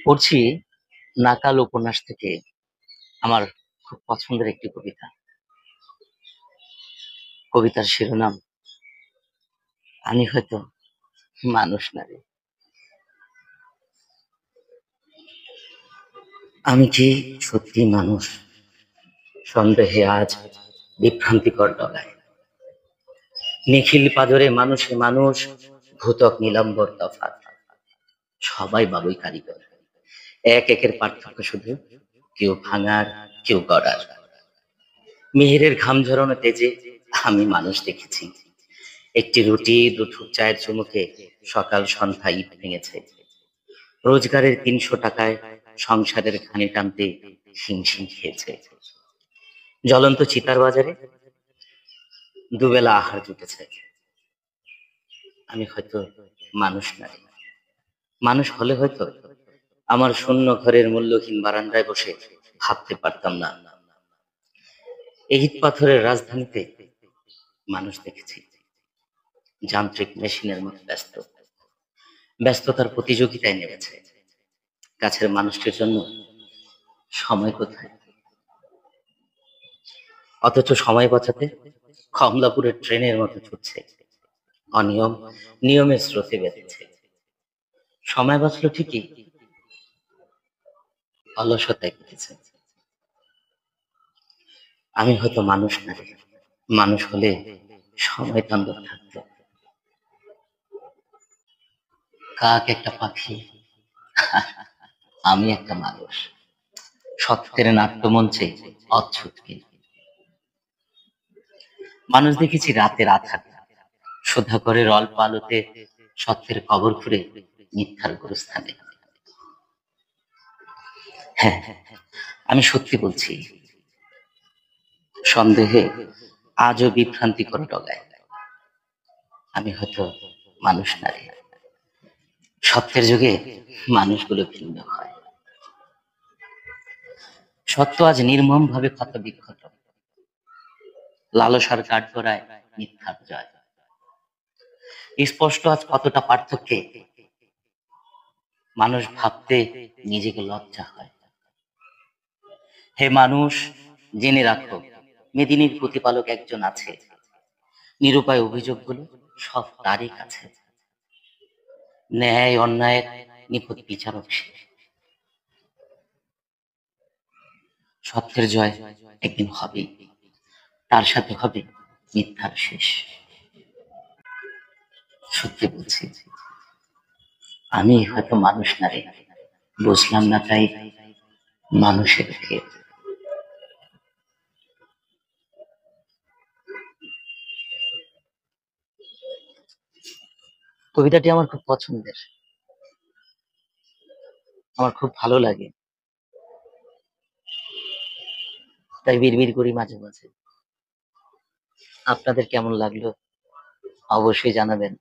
পড়ছি নাকাল উপন্যাস থেকে আমার খুব পছন্দের একটি কবিতা। কবিতার শিরোনাম আমি হয়তো মানুষ না রে। আমি কি সত্যি মানুষ? সন্দেহে আজ বিভ্রান্তিকর ডগায় নিখিল পাজরে মানুষে মানুষ, ভূতক নীলাম্বর তফাৎ। সবাই বাবুই কারিগর, এক একের পার্থক্য শুধু কেউ ভাঙার, কেউ গড়ার। মিহিরের ঘাম ঝরানো তেজে আমি মানুষ দেখেছি। একটি রুটি, দুঠুক চায়ের চুমুকে সকাল সন্ধ্যা ইট ভেঙেছে। রোজগারের ৩০০ টাকায় সংসারের ঘানি টানতে হিমশিম খেয়েছে। জ্বলন্ত চিতার বাজারে দুবেলা আহার জুটেছে। আমি হয়তো মানুষ নারী। মানুষ হলে হয়তো আমার শূন্য ঘরের মূল্যহীন বারান্দায় বসে ভাবতে পারতাম না। এই ইট পাথরের রাজধানীতে মানুষ দেখেছি, যান্ত্রিক মেশিনের মতো ব্যস্ত। ব্যস্ততার প্রতিযোগিতায় নেমেছে। কাছের মানুষটির জন্য সময় কোথায়? অথচ সময় বাঁচাতে কমলাপুরের ট্রেনের মতো ছুটছে। অনিয়ম নিয়মের স্রোতে বেঁধেছে। সময় বাঁচলো ঠিকই, অলসতায় কেটেছে। আমি হয়তো মানুষ না রে। মানুষ হলে সময় তাণ্ডব থাকতো। কাক একটা পাখি, আমি একটা মানুষ। সত্যের নাট্যমঞ্চে অচ্ছুৎকে মানুষ দেখেছি রাতের আধার, সুধাকরের অল্প আলোতে সত্যের কবর খুঁড়ে মিথ্যার গুরুস্থানে। হ্যাঁ, আমি সত্যি বলছি, সন্দেহে আজও বিভ্রান্তি করে ডগায়। আমি হয়তো মানুষ না রে। সত্যের যুগে মানুষগুলো ভিন্ন হয়। সত্য আজ নির্মম ভাবে ক্ষত বিক্ষত। লালসার কাঠগড়ায় মিথ্যার জয়। স্পষ্ট আজ কতটা পার্থক্যে মানুষ ভাবতে নিজেকে লজ্জা হয়। হে মানুষ, জেনে রাখো, মেদিনীর প্রতিপালক একজন আছে। নিরুপায় অভিযোগগুলো সব তারই কাছে। ন্যায় অন্যায়ের নিখুঁত বিচারক সে। সত্যের জয় একদিন হবেই, তার সাথে হবে মিথ্যার শেষ। সত্যি বলছি, আমি হয়তো মানুষ না রে। বুঝলাম না তাই মানুষের ভেদ। কবিতাটি আমার খুব পছন্দের, আমার খুব ভালো লাগে, তাই বিড়বিড় করি মাঝে মাঝে। আপনাদের কেমন লাগলো অবশ্যই জানাবেন।